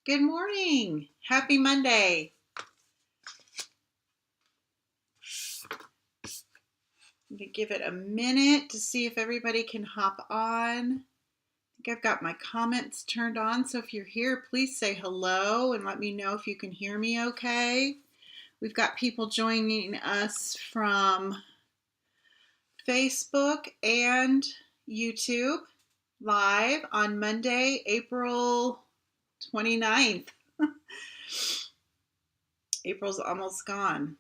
Good morning. Happy Monday. I'm going to give it a minute to see if everybody can hop on. I think I've got my comments turned on, so if you're here, please say hello and let me know if you can hear me okay. We've got people joining us from Facebook and YouTube live on Monday, April 29th. April's almost gone.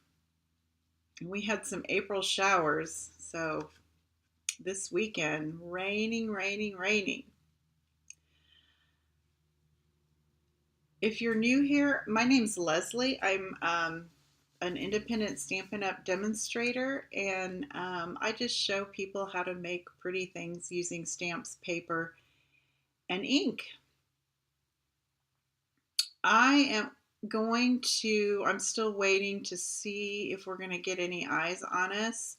We had some April showers, so this weekend, raining. If you're new here, my name's Leslie. I'm an independent Stampin' Up! Demonstrator, and I just show people how to make pretty things using stamps, paper, and ink. I'm still waiting to see if we're going to get any eyes on us.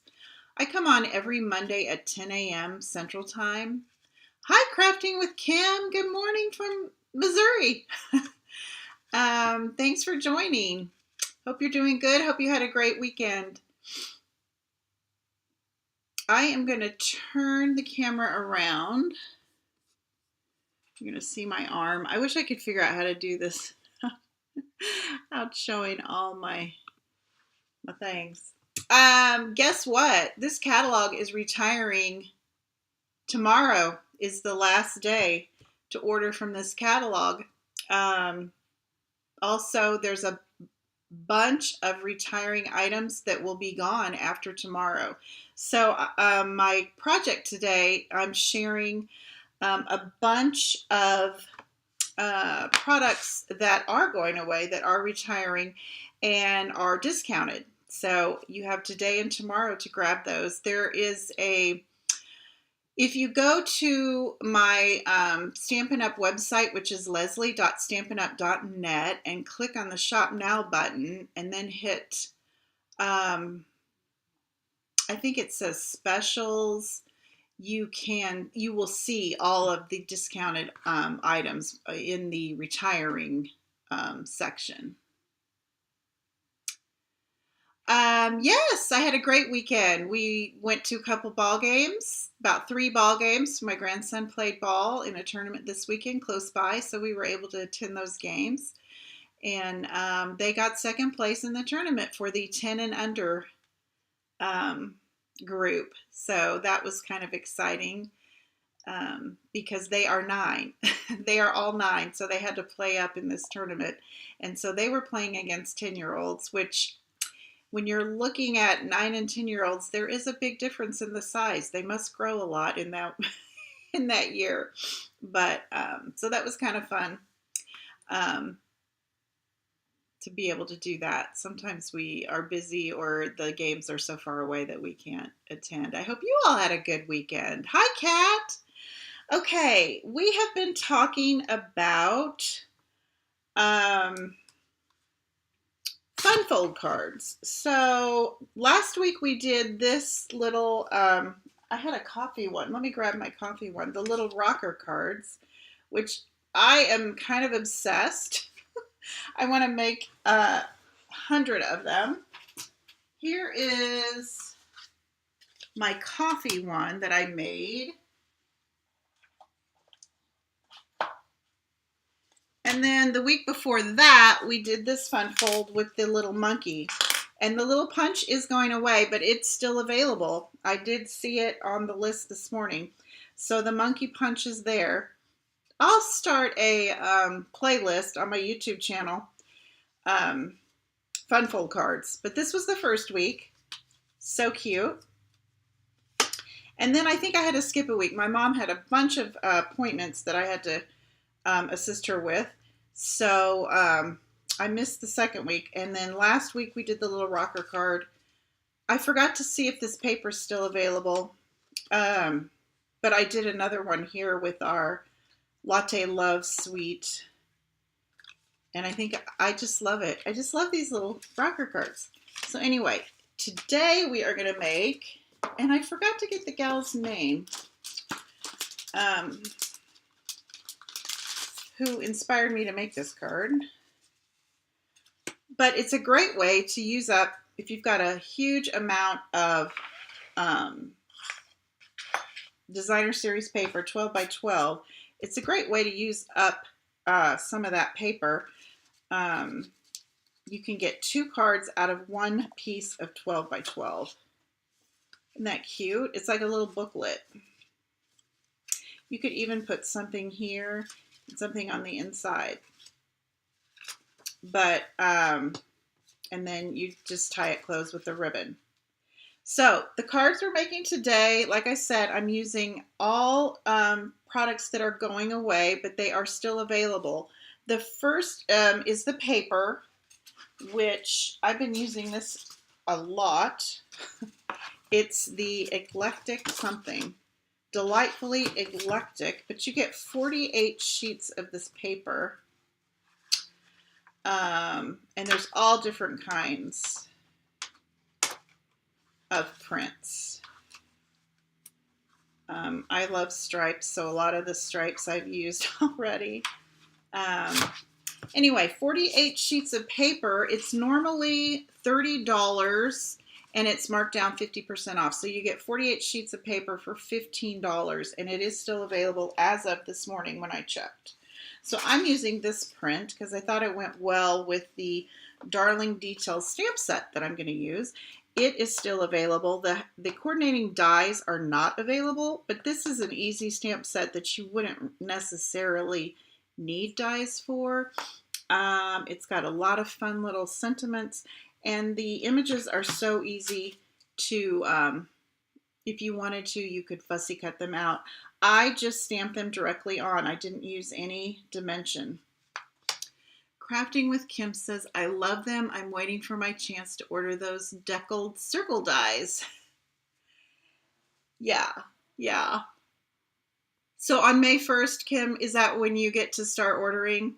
I come on every Monday at 10 a.m. Central Time. Hi, Crafting with Kim. Good morning from Missouri. Thanks for joining. Hope you're doing good. Hope you had a great weekend. I am going to turn the camera around. You're going to see my arm. I wish I could figure out how to do this without showing all my things. Guess what? This catalog is retiring. Tomorrow is the last day to order from this catalog. Also, there's a bunch of retiring items that will be gone after tomorrow. So my project today, I'm sharing a bunch of products that are going away, that are retiring, and are discounted. So you have today and tomorrow to grab those. If you go to my Stampin' Up! Website, which is leslie.stampinup.net, and click on the Shop Now button, and then hit, I think it says Specials, you will see all of the discounted items in the retiring section. Yes, I had a great weekend. We went to a couple ball games, about 3 ball games. My grandson played ball in a tournament this weekend close by, so we were able to attend those games. And they got second place in the tournament for the 10 and under group. So that was kind of exciting because they are 9. They are all 9, so they had to play up in this tournament. And so they were playing against 10-year-olds, which when you're looking at 9 and 10-year-olds, there is a big difference in the size. They must grow a lot in that year. But so that was kind of fun to be able to do that. Sometimes we are busy or the games are so far away that we can't attend. I hope you all had a good weekend. Hi, Kat. Okay, we have been talking about fun fold cards. So last week we did this little, I had a coffee one. Let me grab my coffee one. The little rocker cards, which I am kind of obsessed. I want to make 100 of them. Here is my coffee one that I made. And then the week before that, we did this fun fold with the little monkey. And the little punch is going away, but it's still available. I did see it on the list this morning. So the monkey punch is there. I'll start a playlist on my YouTube channel, fun fold cards. But this was the first week. So cute. And then I think I had to skip a week. My mom had a bunch of appointments that I had to assist her with. So I missed the second week. And then last week we did the little rocker card. I forgot to see if this paper is still available. But I did another one here with our Latte Love Suite. And I think I just love it. I just love these little rocker cards. So anyway, today we are going to make, and I forgot to get the gal's name. who inspired me to make this card. But it's a great way to use up if you've got a huge amount of designer series paper, 12 by 12. It's a great way to use up some of that paper. You can get 2 cards out of 1 piece of 12 by 12. Isn't that cute? It's like a little booklet. You could even put something here and something on the inside. But, and then you just tie it closed with a ribbon. So the cards we're making today, like I said, I'm using all products that are going away, but they are still available. The first is the paper, which I've been using this a lot. It's the Eclectic something. Delightfully Eclectic, but you get 48 sheets of this paper. And there's all different kinds of prints. I love stripes, so a lot of the stripes I've used already. Anyway, 48 sheets of paper. It's normally $30 and it's marked down 50% off. So you get 48 sheets of paper for $15, and it is still available as of this morning when I checked. So I'm using this print because I thought it went well with the Darling Details stamp set that I'm going to use. It is still available. The coordinating dies are not available, but this is an easy stamp set that you wouldn't necessarily need dies for. It's got a lot of fun little sentiments, and the images are so easy to, if you wanted to, you could fussy cut them out. I just stamped them directly on. I didn't use any dimension. Crafting with Kim says, I love them. I'm waiting for my chance to order those deckled circle dies. Yeah. So on May 1st, Kim, is that when you get to start ordering?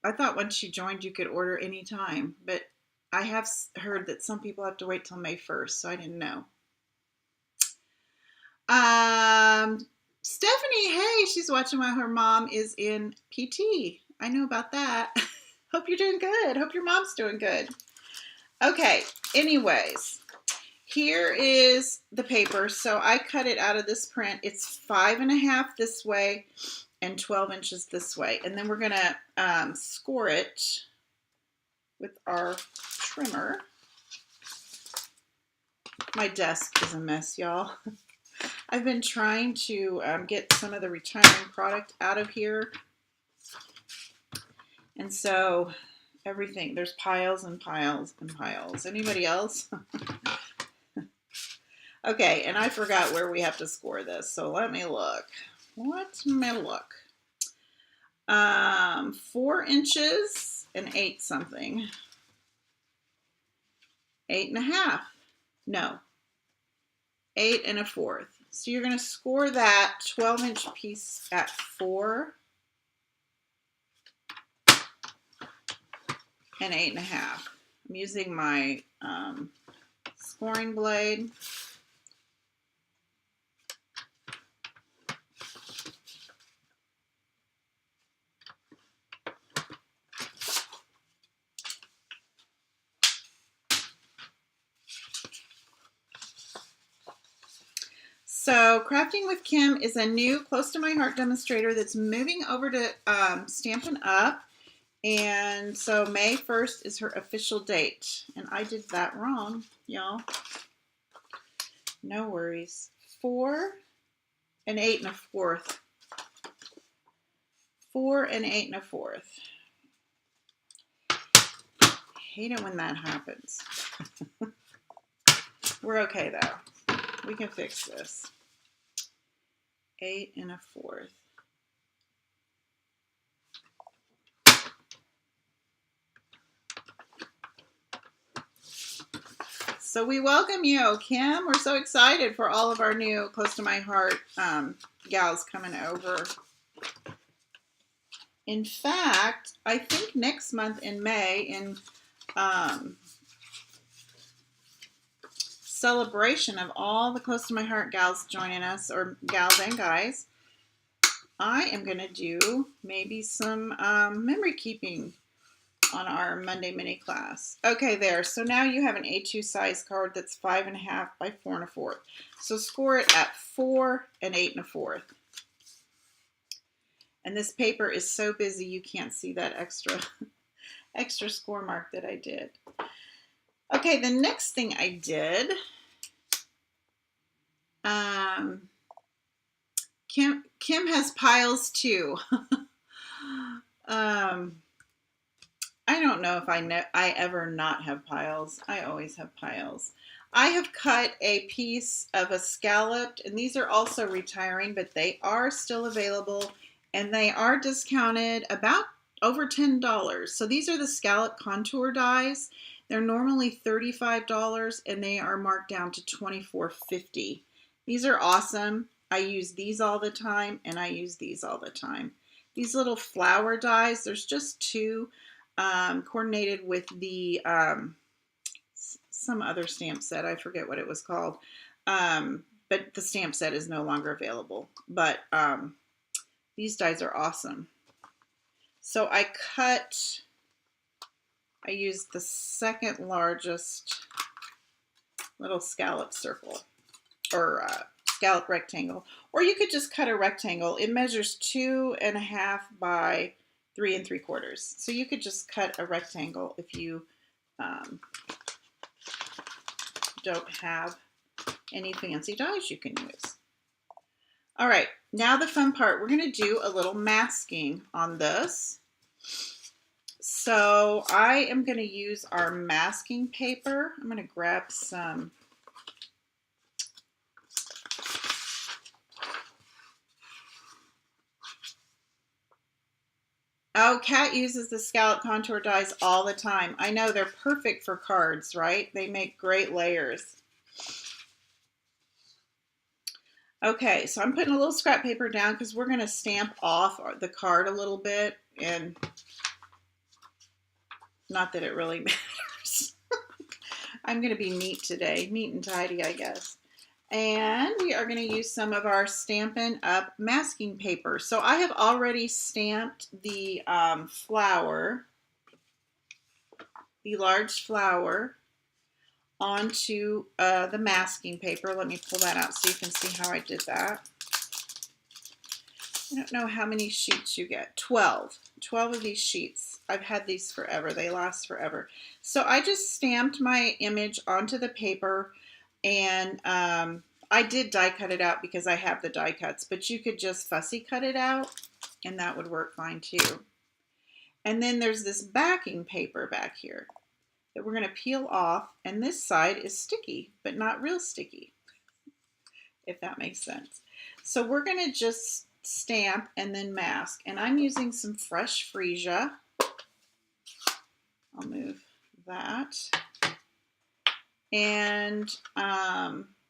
I thought once you joined, you could order anytime, but I have heard that some people have to wait till May 1st, so I didn't know. Stephanie, hey, she's watching while her mom is in PT. I know about that. Hope you're doing good. Hope your mom's doing good. Okay, anyways, here is the paper. So I cut it out of this print. It's 5.5 this way and 12 inches this way. And then we're going to score it with our trimmer. My desk is a mess, y'all. I've been trying to get some of the retiring product out of here. And so everything, there's piles and piles and piles. Anybody else? Okay, and I forgot where we have to score this. So let me look. 4 inches and 8 something. 8.5. No. 8 1/4. So you're going to score that 12-inch piece at 4 and 8.5. I'm using my scoring blade. So Crafting with Kim is a new Close to My Heart demonstrator that's moving over to Stampin' Up! And so May 1st is her official date. And I did that wrong, y'all. No worries. 4 and 8 1/4. 4 and 8 1/4. Hate it when that happens. We're okay though. We can fix this. 8 1/4. So we welcome you, Kim. We're so excited for all of our new Close to My Heart gals coming over. In fact, I think next month in May, in celebration of all the Close to My Heart gals joining us, or gals and guys, I am going to do maybe some memory keeping on our Monday mini class. Okay, there. So now you have an A2 size card that's 5.5 by 4 1/4. So score it at 4 and 8 1/4. And this paper is so busy you can't see that extra score mark that I did. Okay, the next thing I did, Kim has piles too. I don't know if I ever not have piles. I always have piles. I have cut a piece of a scalloped, and these are also retiring, but they are still available, and they are discounted about over $10. So these are the scallop contour dies. They're normally $35, and they are marked down to $24.50. These are awesome. I use these all the time, and I use these all the time. These little flower dies, there's just two. Coordinated with the some other stamp set. I forget what it was called. But the stamp set is no longer available. But these dies are awesome. So I used the second largest little scallop circle or scallop rectangle. Or you could just cut a rectangle. It measures 2.5 by 3 3/4. So you could just cut a rectangle if you don't have any fancy dies you can use. All right, now the fun part. We're going to do a little masking on this. So I am going to use our masking paper. I'm going to grab some Oh, Kat uses the scallop contour dies all the time. I know they're perfect for cards, right? They make great layers. Okay, so I'm putting a little scrap paper down because we're going to stamp off the card a little bit, and not that it really matters. I'm going to be neat today, neat and tidy, I guess. And we are going to use some of our Stampin' Up! Masking paper. So I have already stamped the flower, the large flower, onto the masking paper. Let me pull that out so you can see how I did that. I don't know how many sheets you get. 12. 12 of these sheets. I've had these forever. They last forever. So I just stamped my image onto the paper, and I did die cut it out because I have the die cuts, but you could just fussy cut it out, and that would work fine too. And then there's this backing paper back here that we're going to peel off, and this side is sticky, but not real sticky, if that makes sense. So we're going to just stamp and then mask, and I'm using some fresh freesia. I'll move that. And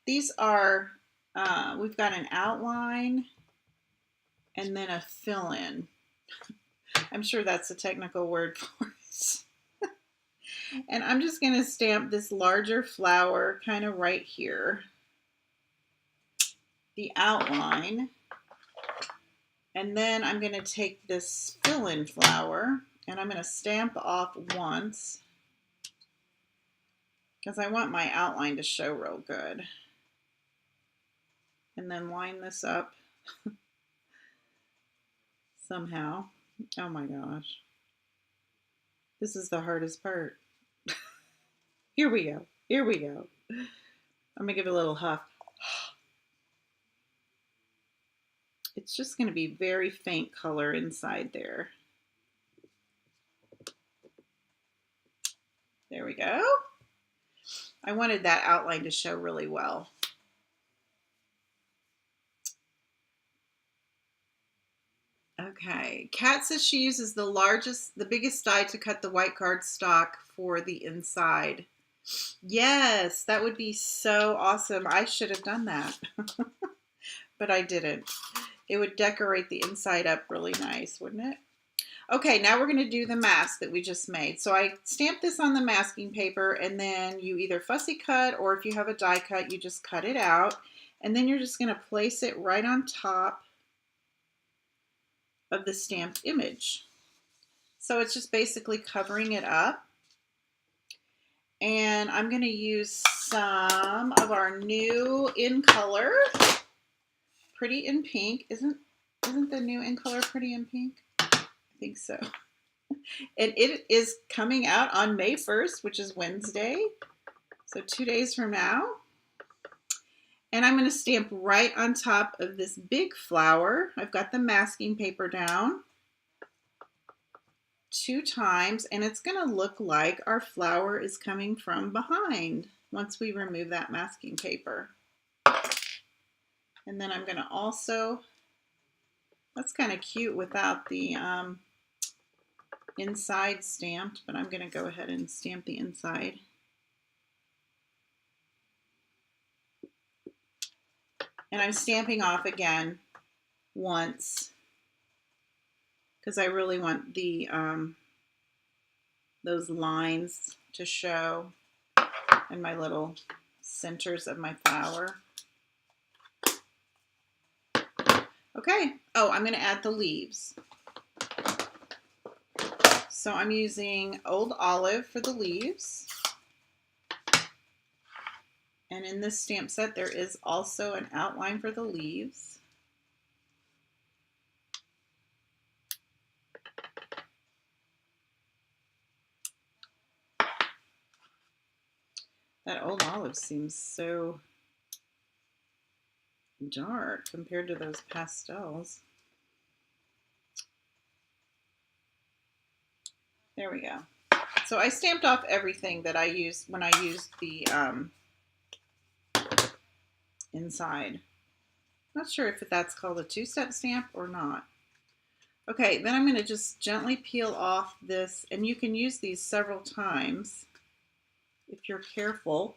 these are, we've got an outline and then a fill-in. I'm sure that's a technical word for it. And I'm just going to stamp this larger flower kind of right here, the outline. And then I'm going to take this fill-in flower and I'm going to stamp off once because I want my outline to show real good. And then line this up somehow. Oh my gosh. This is the hardest part. Here we go. Here we go. I'm going to give it a little huff. It's just going to be very faint color inside there. There we go. I wanted that outline to show really well. Okay, Kat says she uses the biggest die to cut the white cardstock for the inside. Yes, that would be so awesome. I should have done that, but I didn't. It would decorate the inside up really nice, wouldn't it? Okay, now we're going to do the mask that we just made. So I stamped this on the masking paper, and then you either fussy cut, or if you have a die cut, you just cut it out. And then you're just going to place it right on top of the stamped image. So it's just basically covering it up. And I'm going to use some of our new In Color Pretty in Pink. Isn't the new In Color Pretty in Pink? I think so. And it is coming out on May 1st, which is Wednesday. So 2 days from now. And I'm going to stamp right on top of this big flower. I've got the masking paper down 2 times, and it's going to look like our flower is coming from behind once we remove that masking paper. And then I'm going to also, that's kind of cute without the inside stamped, but I'm going to go ahead and stamp the inside. And I'm stamping off again once because I really want the those lines to show and my little centers of my flower. Okay, oh, I'm going to add the leaves. So I'm using Old Olive for the leaves. And in this stamp set, there is also an outline for the leaves. That Old Olive seems so dark compared to those pastels. There we go. So I stamped off everything that I used when I used the inside. Not sure if that's called a 2-step stamp or not. Okay, then I'm going to just gently peel off this, and you can use these several times if you're careful.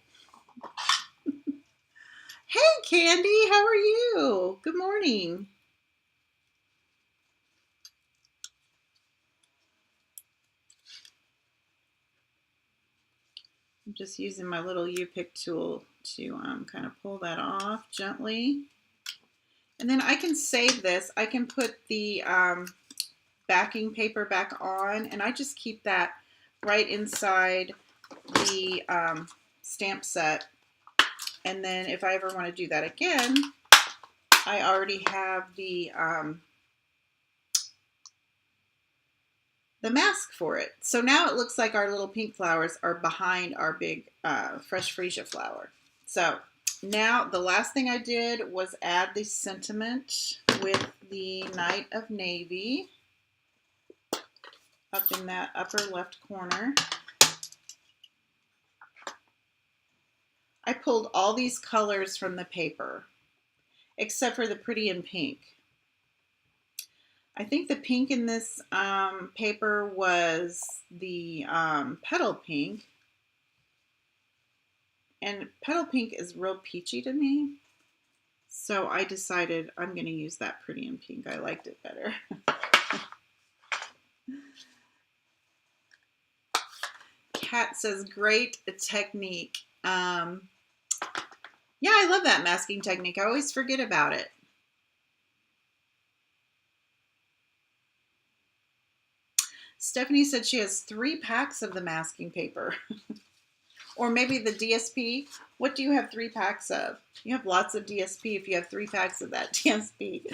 Hey, Candy, how are you? Good morning. I'm just using my little U-pick tool to kind of pull that off gently. And then I can save this. I can put the backing paper back on, and I just keep that right inside the stamp set. And then if I ever want to do that again, I already have the mask for it. So now it looks like our little pink flowers are behind our big fresh freesia flower. So now the last thing I did was add the sentiment with the Night of Navy up in that upper left corner. I pulled all these colors from the paper, except for the Pretty in Pink. I think the pink in this paper was the Petal Pink. And Petal Pink is real peachy to me. So I decided I'm going to use that Pretty in Pink. I liked it better. Kat says, great technique. Yeah, I love that masking technique. I always forget about it. Stephanie said she has 3 packs of the masking paper. Or maybe the DSP. What do you have 3 packs of? You have lots of DSP if you have 3 packs of that DSP.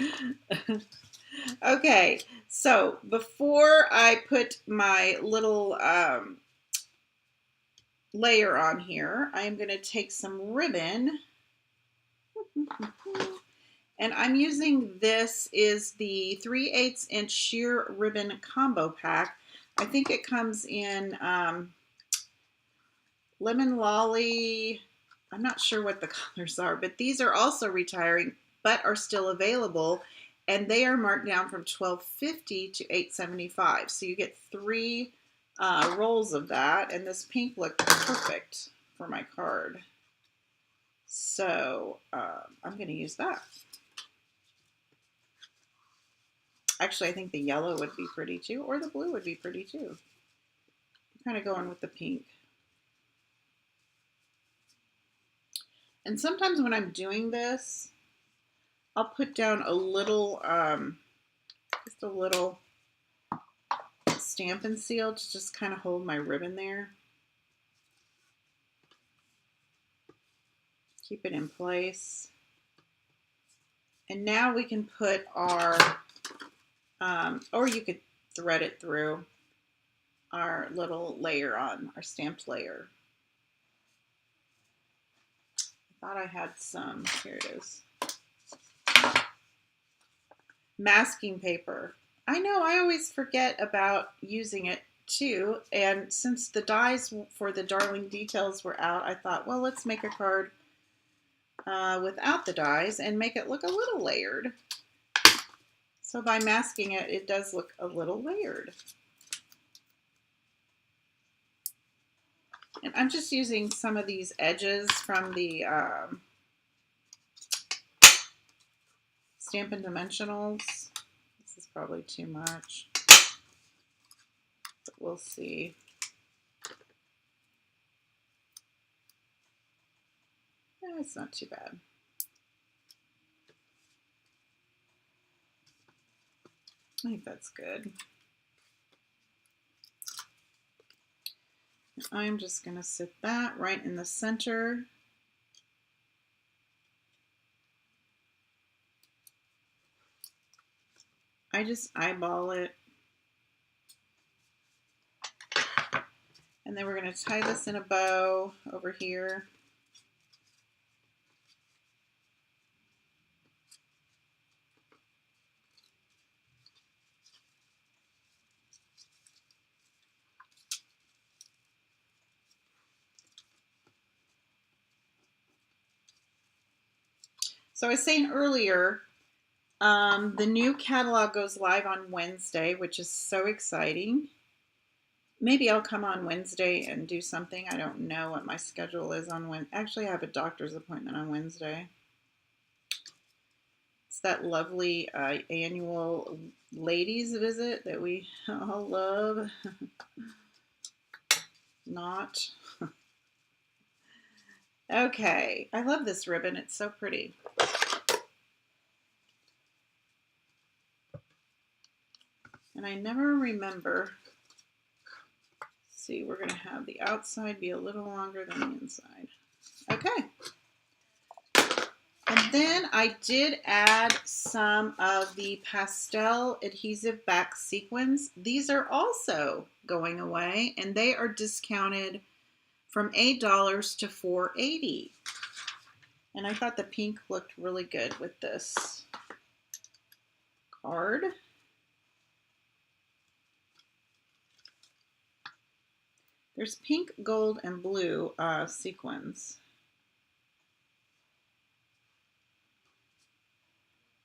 Okay, so before I put my little layer on here, I'm going to take some ribbon. And I'm using, this is the 3/8 inch sheer ribbon combo pack. I think it comes in Lemon Lolly. I'm not sure what the colors are, but these are also retiring, but are still available. And they are marked down from $12.50 to $8.75. So you get 3 rolls of that. And this pink looked perfect for my card. So I'm going to use that. Actually, I think the yellow would be pretty too, or the blue would be pretty too. I'm kind of going with the pink. And sometimes when I'm doing this, I'll put down a little Just a little Stampin' Seal to just kind of hold my ribbon there. Keep it in place. And now we can put our, or you could thread it through our little layer on, our stamped layer. I thought I had some, here it is. Masking paper. I know, I always forget about using it too. And since the dies for the Darling Details were out, I thought, well, let's make a card without the dies and make it look a little layered. So by masking it, it does look a little layered. And I'm just using some of these edges from the Stampin' Dimensionals. This is probably too much, but we'll see. It's not too bad. I think that's good. I'm just going to sit that right in the center. I just eyeball it. And then we're going to tie this in a bow over here. So I was saying earlier, the new catalog goes live on Wednesday, which is so exciting. Maybe I'll come on Wednesday and do something. I don't know what my schedule is on Wednesday. Actually, I have a doctor's appointment on Wednesday. It's that lovely annual ladies visit that we all love. Not. Okay, I love this ribbon. It's so pretty. And I never remember. See, we're going to have the outside be a little longer than the inside. Okay. And then I did add some of the pastel adhesive back sequins. These are also going away, and they are discounted from $8 to $4.80. And I thought the pink looked really good with this card. There's pink, gold, and blue sequins.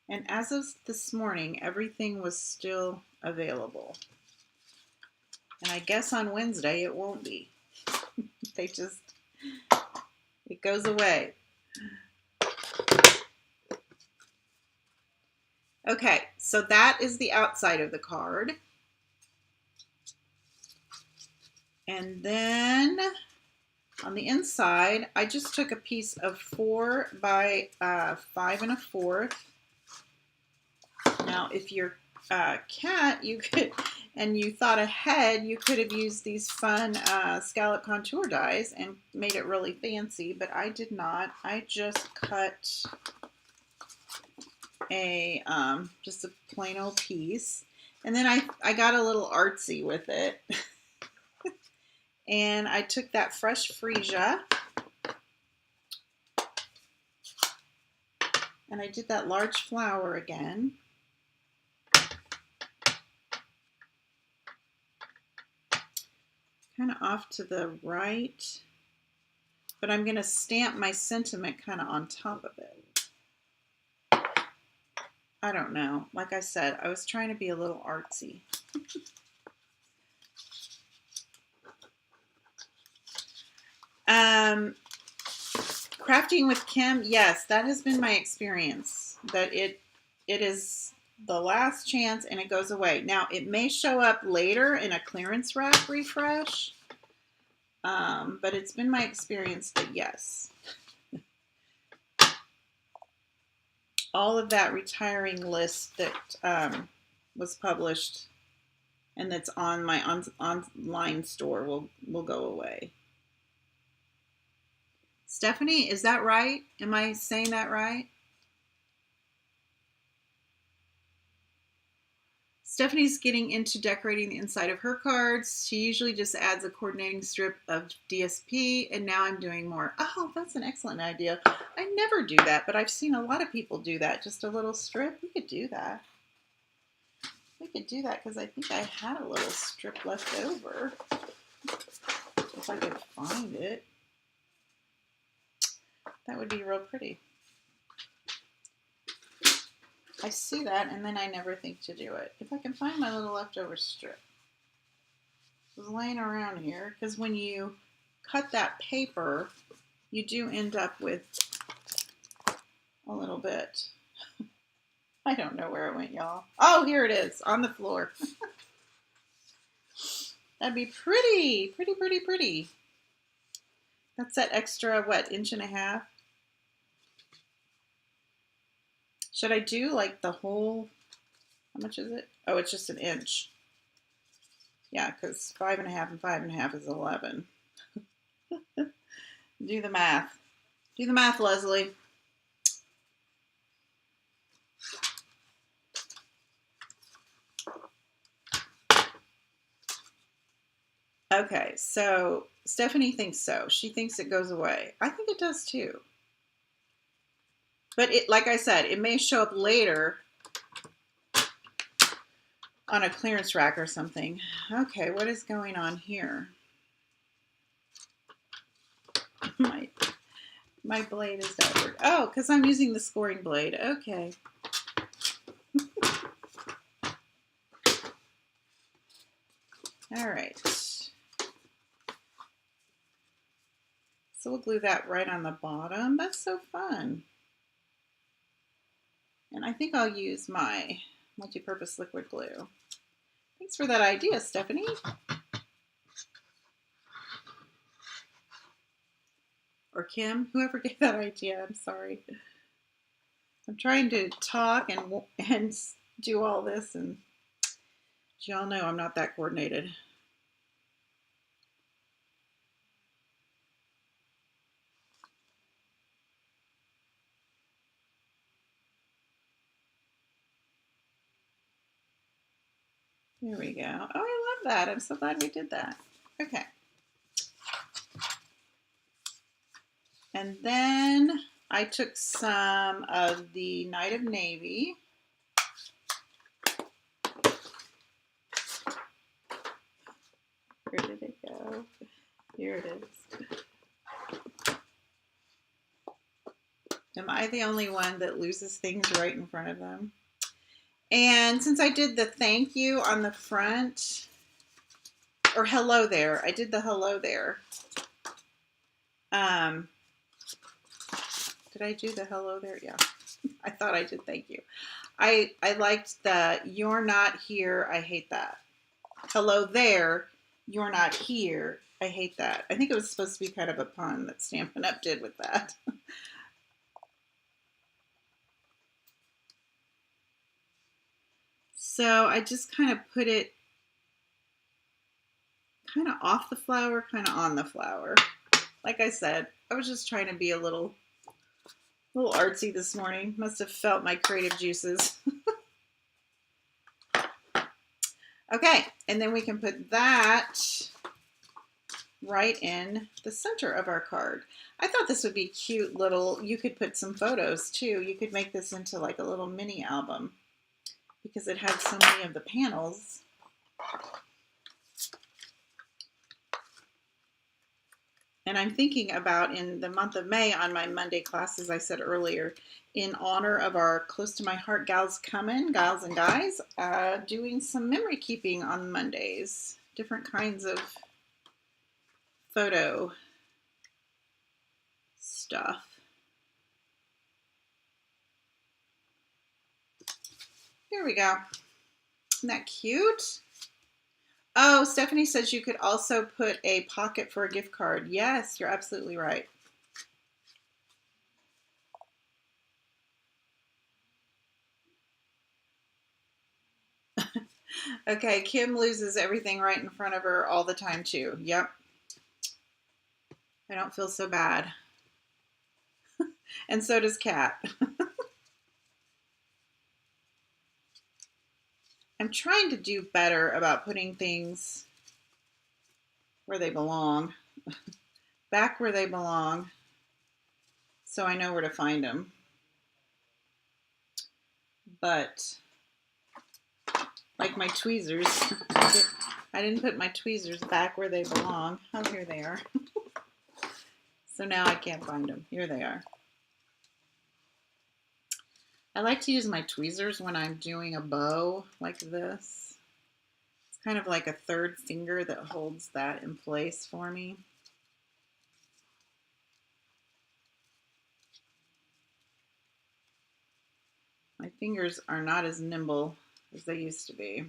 And as of this morning, everything was still available. And I guess on Wednesday it won't be. It goes away. Okay, so that is the outside of the card. And then on the inside, I just took a piece of 4 by 5 1/4. Now, if you're cat, you could, and you thought ahead, you could have used these fun scallop contour dies and made it really fancy, but I did not. I just cut a just a plain old piece, and then I got a little artsy with it. And I took that fresh freesia and I did that large flower again. Kind of off to the right, but I'm going to stamp my sentiment kind of on top of it. I don't know. Like I said, I was trying to be a little artsy. Crafting with Kim, yes, that has been my experience. That it is the last chance and it goes away. Now, it may show up later in a clearance rack refresh, but it's been my experience that yes. All of that retiring list that was published and that's on my online store will go away. Stephanie, is that right? Am I saying that right? Stephanie's getting into decorating the inside of her cards. She usually just adds a coordinating strip of DSP, and now I'm doing more. Oh, that's an excellent idea. I never do that, but I've seen a lot of people do that. Just a little strip. We could do that. We could do that because I think I had a little strip left over. If I could find it. That would be real pretty. I see that, and then I never think to do it. If I can find my little leftover strip. It was laying around here, because when you cut that paper, you do end up with a little bit. I don't know where it went, y'all. Oh, here it is, on the floor. That'd be pretty, pretty, pretty, pretty. That's that extra, what, 1.5 inches? Should I do like the whole, how much is it? Oh, it's just 1 inch. Yeah, because 5.5 and 5.5 is 11. Do the math. Do the math, Leslie. Okay, so Stephanie thinks so. She thinks it goes away. I think it does too. But it, like I said, it may show up later on a clearance rack or something. Okay, what is going on here? My blade is downward. Oh, because I'm using the scoring blade. Okay. All right. So we'll glue that right on the bottom. That's so fun. And I think I'll use my multi-purpose liquid glue. Thanks for that idea, Stephanie. Or Kim, whoever gave that idea, I'm sorry. I'm trying to talk and do all this, and y'all know I'm not that coordinated. There we go. Oh, I love that. I'm so glad we did that. Okay. And then I took some of the Night of Navy. Where did it go? Here it is. Am I the only one that loses things right in front of them? And since I did the thank you on the front, or hello there, I did the hello there. Did I do the hello there? Yeah, I thought I did thank you. I liked the you're not here, I hate that. Hello there, you're not here, I hate that. I think it was supposed to be kind of a pun that Stampin' Up! Did with that. So I just kind of put it kind of off the flower, kind of on the flower. Like I said, I was just trying to be a little artsy this morning. Must have felt my creative juices. Okay, and then we can put that right in the center of our card. I thought this would be cute little, you could put some photos too. You could make this into like a little mini album because it had so many of the panels. And I'm thinking about in the month of May on my Monday classes, I said earlier, in honor of our Close to My Heart gals coming, gals and guys, doing some memory keeping on Mondays. Different kinds of photo stuff. There we go. Isn't that cute? Oh, Stephanie says you could also put a pocket for a gift card. Yes, you're absolutely right. Okay, Kim loses everything right in front of her all the time too. Yep. I don't feel so bad. And so does Kat. I'm trying to do better about putting things where they belong, back where they belong, so I know where to find them. But like my tweezers, I didn't put my tweezers back where they belong. Oh, here they are. So now I can't find them. Here they are. I like to use my tweezers when I'm doing a bow like this. It's kind of like a third finger that holds that in place for me. My fingers are not as nimble as they used to be.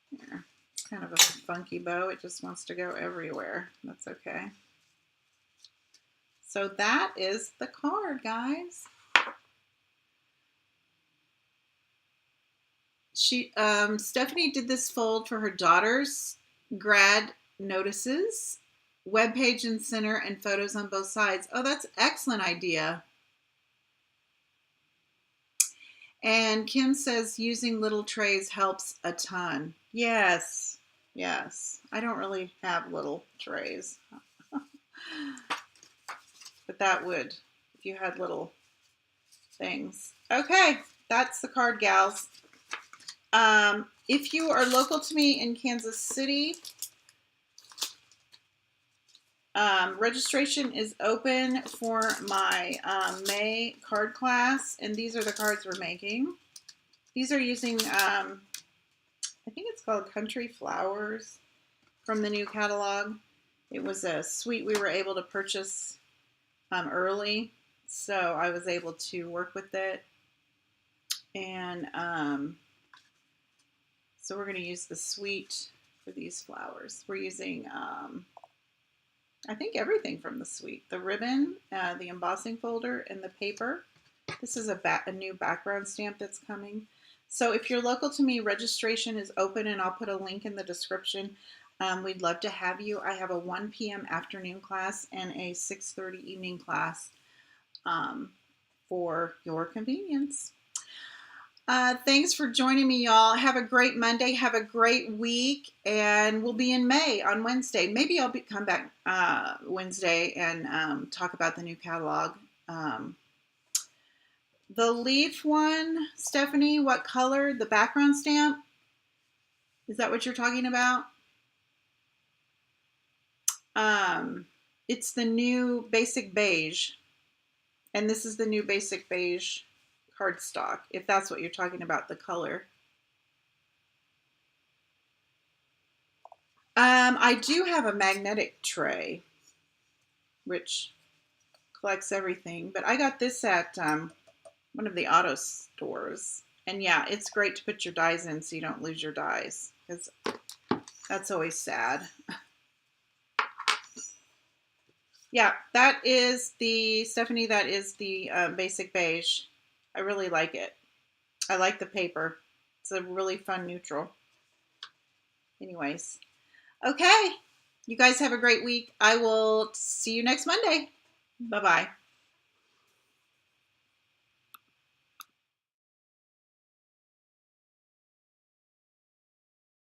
Here. It's kind of a funky bow. It just wants to go everywhere. That's okay. So that is the card, guys. Stephanie did this fold for her daughter's grad notices, webpage in center, and photos on both sides. Oh, that's an excellent idea. And Kim says using little trays helps a ton. Yes, yes. I don't really have little trays. But that would, if you had little things. Okay, that's the card, gals. If you are local to me in Kansas City, registration is open for my May card class, and these are the cards we're making. These are using, I think it's called Country Flowers from the new catalog. It was a suite we were able to purchase early, so I was able to work with it. And so we're going to use the suite for these flowers. We're using, I think, everything from the suite. The ribbon, the embossing folder, and the paper. This is a new background stamp that's coming. So if you're local to me, registration is open, and I'll put a link in the description. We'd love to have you. I have a 1 p.m. afternoon class and a 6:30 evening class for your convenience. Thanks for joining me, y'all. Have a great Monday. Have a great week. And we'll be in May on Wednesday. Maybe I'll come back Wednesday and talk about the new catalog. The leaf one, Stephanie, what color? The background stamp? Is that what you're talking about? It's the new basic beige. And this is the new basic beige cardstock, if that's what you're talking about, the color. I do have a magnetic tray, which collects everything, but I got this at one of the auto stores. And yeah, it's great to put your dies in so you don't lose your dies, because that's always sad. Yeah, that is the, Stephanie, that is the basic beige. I really like it. I like the paper. It's a really fun neutral. Anyways, okay. You guys have a great week. I will see you next Monday. Bye-bye.